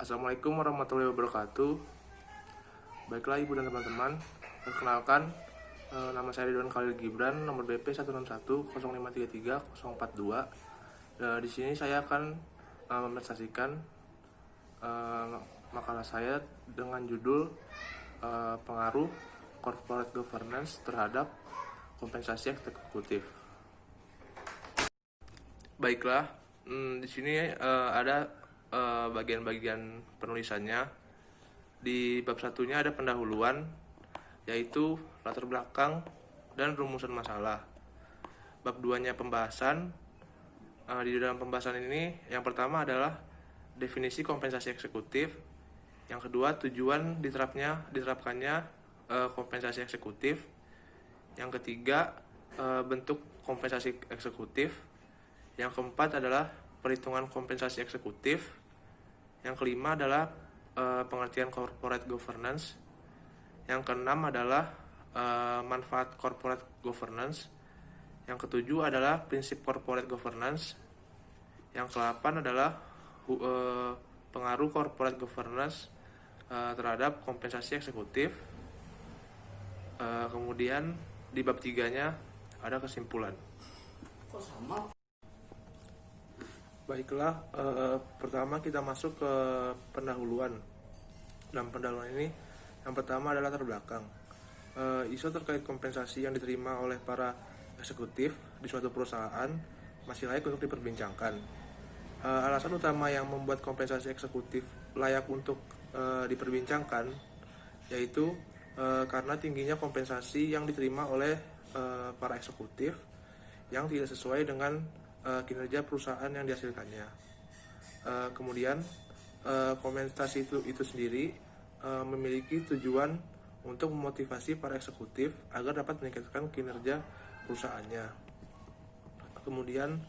Assalamualaikum warahmatullahi wabarakatuh. Baiklah Ibu dan teman-teman, perkenalkan, nama saya Ridwan Khalil Gibran, nomor BP 1610533 042. Di sini saya akan mempresentasikan makalah saya dengan judul pengaruh corporate governance terhadap kompensasi eksekutif. Baiklah, di sini ada bagian-bagian penulisannya. Di bab satunya ada pendahuluan, yaitu latar belakang dan rumusan masalah. Bab 2-nya pembahasan. Di dalam pembahasan ini, yang pertama adalah definisi kompensasi eksekutif. Yang kedua, tujuan diterapkannya kompensasi eksekutif. Yang ketiga, bentuk kompensasi eksekutif. Yang keempat adalah perhitungan kompensasi eksekutif. Yang kelima adalah pengertian corporate governance. Yang keenam adalah manfaat corporate governance. Yang ketujuh adalah prinsip corporate governance. Yang ke-8 adalah pengaruh corporate governance terhadap kompensasi eksekutif. Kemudian di bab 3-nya ada kesimpulan. Baiklah, pertama kita masuk ke pendahuluan. Dalam pendahuluan ini, yang pertama adalah latar belakang. Isu terkait kompensasi yang diterima oleh para eksekutif di suatu perusahaan masih layak untuk diperbincangkan. Alasan utama yang membuat kompensasi eksekutif layak untuk diperbincangkan yaitu karena tingginya kompensasi yang diterima oleh para eksekutif yang tidak sesuai dengan kinerja perusahaan yang dihasilkannya. Kemudian kompensasi itu sendiri memiliki tujuan untuk memotivasi para eksekutif agar dapat meningkatkan kinerja perusahaannya. Kemudian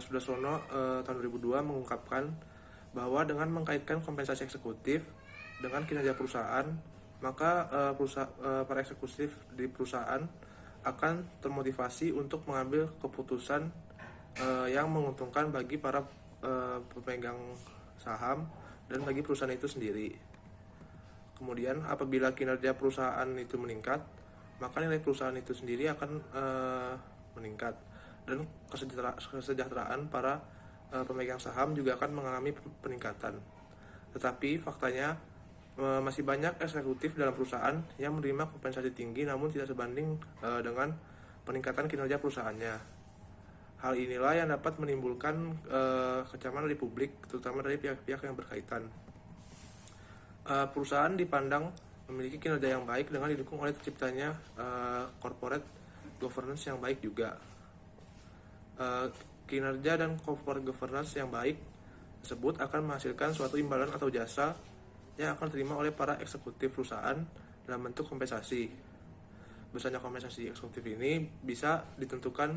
Sudarsono tahun 2002 mengungkapkan bahwa dengan mengkaitkan kompensasi eksekutif dengan kinerja perusahaan, maka para eksekutif di perusahaan akan termotivasi untuk mengambil keputusan yang menguntungkan bagi para pemegang saham dan bagi perusahaan itu sendiri. Kemudian apabila kinerja perusahaan itu meningkat, maka nilai perusahaan itu sendiri akan meningkat dan kesejahteraan para pemegang saham juga akan mengalami peningkatan. Tetapi faktanya masih banyak eksekutif dalam perusahaan yang menerima kompensasi tinggi namun tidak sebanding dengan peningkatan kinerja perusahaannya. Hal inilah yang dapat menimbulkan kecaman dari publik, terutama dari pihak-pihak yang berkaitan. Perusahaan dipandang memiliki kinerja yang baik dengan didukung oleh terciptanya corporate governance yang baik juga. Kinerja dan corporate governance yang baik tersebut akan menghasilkan suatu imbalan atau jasa yang akan diterima oleh para eksekutif perusahaan dalam bentuk kompensasi. Besarnya kompensasi eksekutif ini bisa ditentukan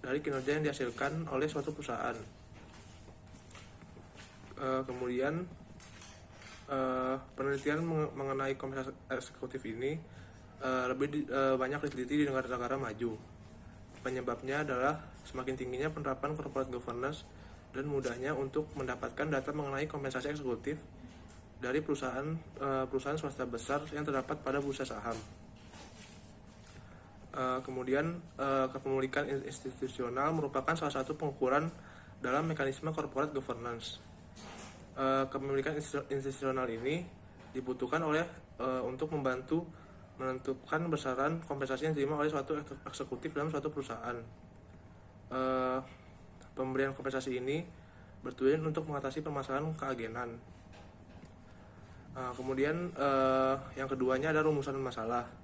dari kinerja yang dihasilkan oleh suatu perusahaan. Kemudian penelitian mengenai kompensasi eksekutif ini lebih banyak diteliti di negara-negara maju. Penyebabnya adalah semakin tingginya penerapan corporate governance dan mudahnya untuk mendapatkan data mengenai kompensasi eksekutif dari perusahaan swasta besar yang terdapat pada bursa saham. Kemudian kepemilikan institusional merupakan salah satu pengukuran dalam mekanisme corporate governance. Kepemilikan institusional ini dibutuhkan untuk membantu menentukan besaran kompensasi yang diterima oleh suatu eksekutif dalam suatu perusahaan. Pemberian kompensasi ini bertujuan untuk mengatasi permasalahan keagenan. Kemudian yang keduanya ada rumusan masalah.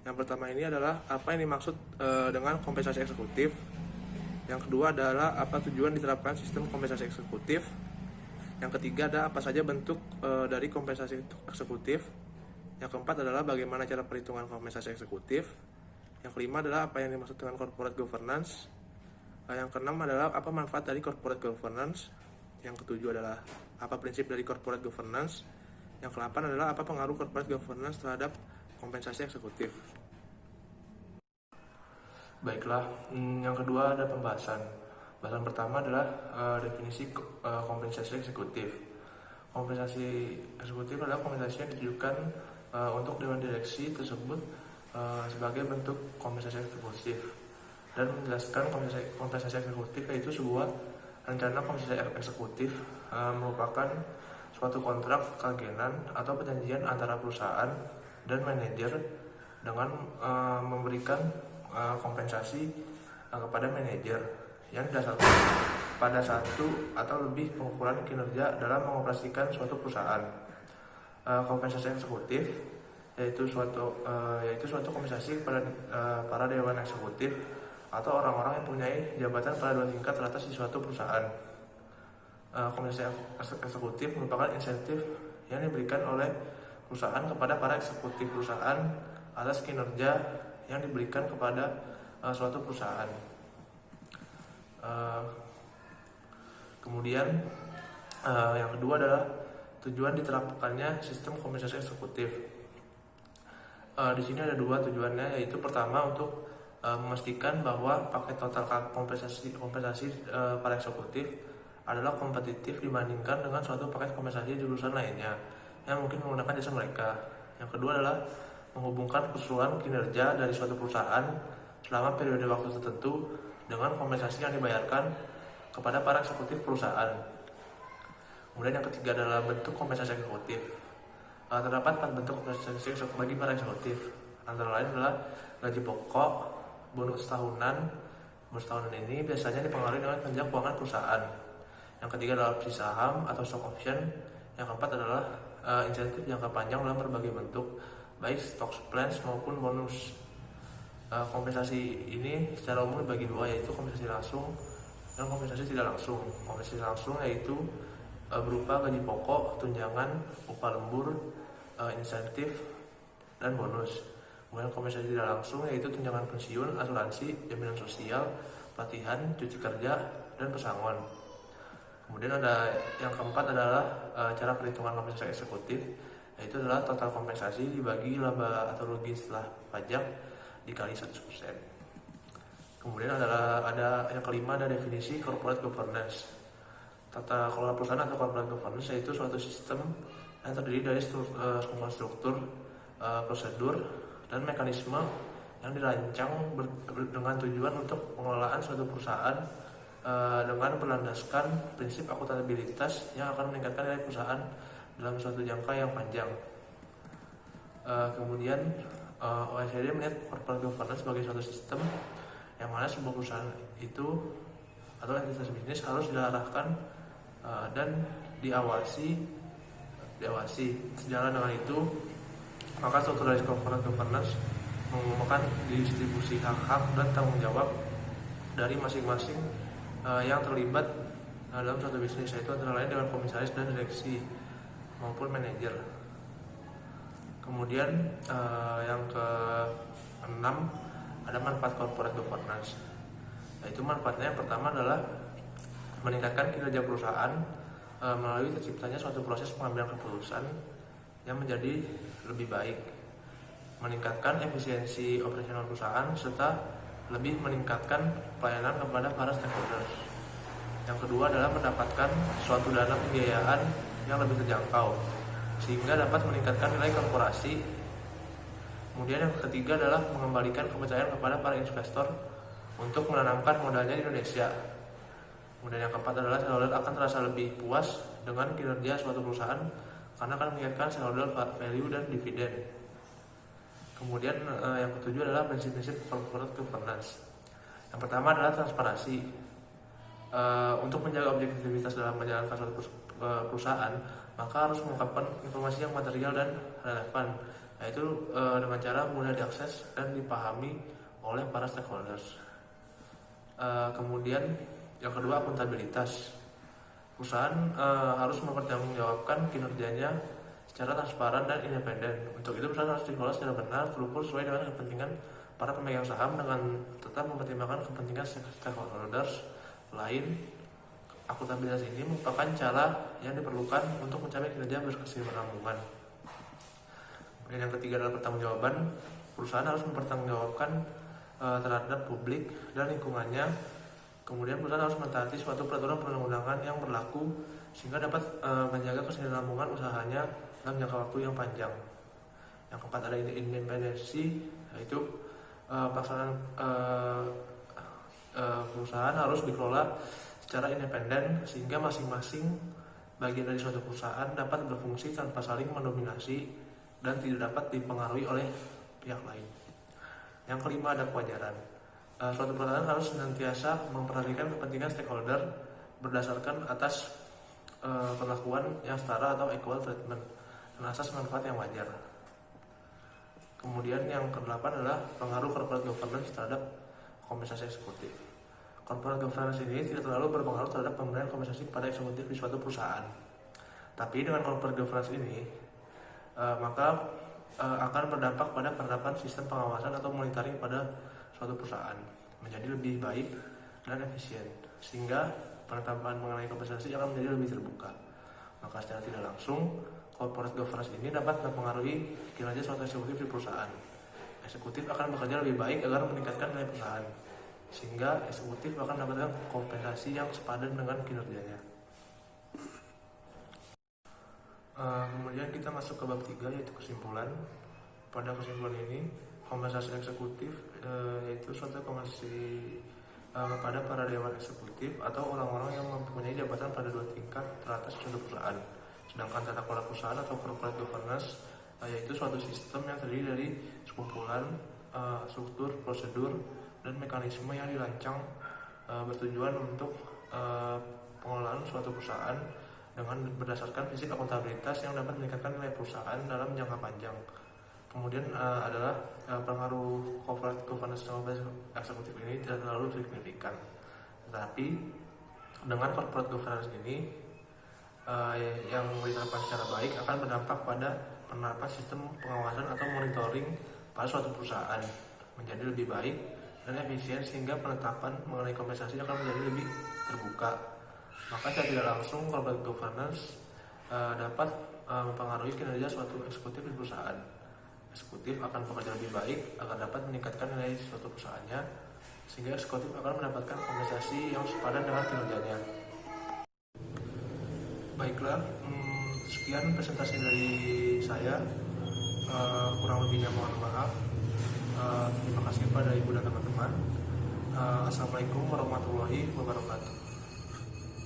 Yang pertama ini adalah apa yang dimaksud dengan kompensasi eksekutif. Yang kedua adalah apa tujuan diterapkan sistem kompensasi eksekutif. Yang ketiga ada apa saja bentuk dari kompensasi eksekutif. Yang keempat adalah bagaimana cara perhitungan kompensasi eksekutif. Yang kelima adalah apa yang dimaksud dengan corporate governance. Yang keenam adalah apa manfaat dari corporate governance. Yang ketujuh adalah apa prinsip dari corporate governance. Yang ke-8 adalah apa pengaruh corporate governance terhadap kompensasi eksekutif. Baiklah, yang kedua ada pembahasan. Bahasan pertama adalah definisi kompensasi eksekutif. Kompensasi eksekutif adalah kompensasi yang ditujukan untuk dewan direksi tersebut sebagai bentuk kompensasi eksekutif. Dan menjelaskan kompensasi eksekutif yaitu sebuah rencana kompensasi eksekutif merupakan suatu kontrak keagenan atau perjanjian antara perusahaan dan manajer dengan memberikan kompensasi kepada manajer yang didasarkan pada satu atau lebih pengukuran kinerja dalam mengoperasikan suatu perusahaan. Kompensasi eksekutif yaitu suatu kompensasi kepada para dewan eksekutif atau orang-orang yang mempunyai jabatan pada 2 tingkat teratas di suatu perusahaan. Kompensasi eksekutif merupakan insentif yang diberikan oleh perusahaan kepada para eksekutif perusahaan atas kinerja yang diberikan kepada suatu perusahaan. Kemudian yang kedua adalah tujuan diterapkannya sistem kompensasi eksekutif. Di sini ada 2 tujuannya, yaitu pertama untuk memastikan bahwa paket total kompensasi para eksekutif adalah kompetitif dibandingkan dengan suatu paket kompensasi di perusahaan lainnya yang mungkin menggunakan jasa mereka. Yang kedua adalah menghubungkan keseluruhan kinerja dari suatu perusahaan selama periode waktu tertentu dengan kompensasi yang dibayarkan kepada para eksekutif perusahaan. Kemudian yang ketiga adalah bentuk kompensasi eksekutif. Terdapat 4 bentuk kompensasi bagi para eksekutif. Antara lain adalah gaji pokok, bonus tahunan. Bonus tahunan ini biasanya dipengaruhi dengan kinerja keuangan perusahaan. Yang ketiga adalah opsi saham atau stock option. Yang keempat adalah insentif jangka panjang dalam berbagai bentuk, baik stock plans maupun bonus. Kompensasi ini secara umum dibagi 2, yaitu kompensasi langsung dan kompensasi tidak langsung. Kompensasi langsung yaitu berupa gaji pokok, tunjangan, upah lembur, insentif, dan bonus. Kemudian kompensasi tidak langsung yaitu tunjangan pensiun, asuransi, jaminan sosial, pelatihan, cuti kerja, dan pesangon. Kemudian ada yang keempat adalah cara perhitungan kompensasi eksekutif, yaitu adalah total kompensasi dibagi laba atau rugi setelah pajak dikali 100%. Kemudian ada yang kelima, ada definisi corporate governance. Tata kelola perusahaan atau corporate governance yaitu suatu sistem yang terdiri dari struktur, prosedur, dan mekanisme yang dirancang dengan tujuan untuk pengelolaan suatu perusahaan dengan berlandaskan prinsip akuntabilitas yang akan meningkatkan nilai perusahaan dalam suatu jangka yang panjang. Kemudian OECD melihat corporate governance sebagai suatu sistem yang mana sebuah perusahaan itu atau entitas bisnis harus diarahkan dan diawasi. Sejalan dengan itu, maka struktur dari corporate governance mengumumkan distribusi hak-hak dan tanggung jawab dari masing-masing yang terlibat dalam suatu bisnis, yaitu antara lain dengan komisaris dan direksi maupun manajer. Kemudian yang ke-6 ada manfaat corporate governance, yaitu manfaatnya yang pertama adalah meningkatkan kinerja perusahaan melalui terciptanya suatu proses pengambilan keputusan yang menjadi lebih baik, meningkatkan efisiensi operasional perusahaan, serta lebih meningkatkan pelayanan kepada para stakeholders. Yang kedua adalah mendapatkan suatu dana pembiayaan yang lebih terjangkau sehingga dapat meningkatkan nilai korporasi. Kemudian yang ketiga adalah mengembalikan kepercayaan kepada para investor untuk menanamkan modalnya di Indonesia. Kemudian yang keempat adalah shareholder akan terasa lebih puas dengan kinerja suatu perusahaan karena akan meningkatkan shareholder value dan dividen. Kemudian yang ketujuh adalah prinsip-prinsip corporate governance. Yang pertama adalah transparansi. Untuk menjaga objektivitas dalam menjalankan suatu perusahaan, maka harus mengungkapkan informasi yang material dan relevan, yaitu dengan cara mudah diakses dan dipahami oleh para stakeholders. Kemudian yang kedua, akuntabilitas. Perusahaan harus mempertanggungjawabkan kinerjanya secara transparan dan independen. Untuk itu perusahaan harus dikelola secara benar, terukur sesuai dengan kepentingan para pemegang saham dengan tetap mempertimbangkan kepentingan stakeholders lain. Akuntabilitas ini merupakan cara yang diperlukan untuk mencapai kinerja berkesinambungan. Dan yang ketiga adalah pertanggungjawaban. Perusahaan harus mempertanggungjawabkan terhadap publik dan lingkungannya Kemudian perusahaan harus mentaati suatu peraturan perundang-undangan yang berlaku sehingga dapat menjaga kesinambungan usahanya dalam jangka waktu yang panjang. Yang keempat ada independensi, yaitu pelaksanaan perusahaan harus dikelola secara independen sehingga masing-masing bagian dari suatu perusahaan dapat berfungsi tanpa saling mendominasi dan tidak dapat dipengaruhi oleh pihak lain. Yang kelima ada kewajaran. Suatu perusahaan harus senantiasa memperhatikan kepentingan stakeholder berdasarkan atas perlakuan yang setara atau equal treatment dan asas manfaat yang wajar. Kemudian yang kedelapan adalah pengaruh corporate governance terhadap kompensasi eksekutif. Corporate governance ini tidak terlalu berpengaruh terhadap pemberian kompensasi kepada eksekutif di suatu perusahaan. Tapi dengan corporate governance ini maka akan berdampak pada penerapan sistem pengawasan atau monitoring pada suatu perusahaan menjadi lebih baik dan efisien, sehingga penetapan mengenai kompensasi akan menjadi lebih terbuka. Maka secara tidak langsung corporate governance ini dapat mempengaruhi kinerja suatu eksekutif di perusahaan. Eksekutif akan bekerja lebih baik agar meningkatkan nilai perusahaan, sehingga eksekutif akan mendapatkan kompensasi yang sepadan dengan kinerjanya. Kemudian kita masuk ke bab 3, yaitu kesimpulan. Pada kesimpulan ini, kompensasi eksekutif yaitu suatu kompensasi kepada para dewan eksekutif atau orang-orang yang mempunyai jabatan pada 2 tingkat teratas suatu perusahaan. Sedangkan tata kelola perusahaan atau corporate governance yaitu suatu sistem yang terdiri dari sekumpulan struktur, prosedur, dan mekanisme yang dirancang bertujuan untuk pengelolaan suatu perusahaan dengan berdasarkan prinsip akuntabilitas yang dapat meningkatkan nilai perusahaan dalam jangka panjang. Kemudian adalah pengaruh corporate governance eksekutif ini tidak terlalu signifikan. Tetapi dengan corporate governance ini yang diterapkan secara baik akan berdampak pada penerapan sistem pengawasan atau monitoring pada suatu perusahaan menjadi lebih baik dan efisien, sehingga penetapan mengenai kompensasi akan menjadi lebih terbuka. Maka secara tidak langsung corporate governance dapat mempengaruhi kinerja suatu eksekutif di perusahaan. Eksekutif akan bekerja lebih baik agar dapat meningkatkan nilai suatu perusahaannya, sehingga eksekutif akan mendapatkan kompensasi yang sepadan dengan kinerjanya. Baiklah, sekian presentasi dari saya. Kurang lebihnya mohon maaf. Terima kasih kepada ibu dan teman-teman. Assalamualaikum warahmatullahi wabarakatuh.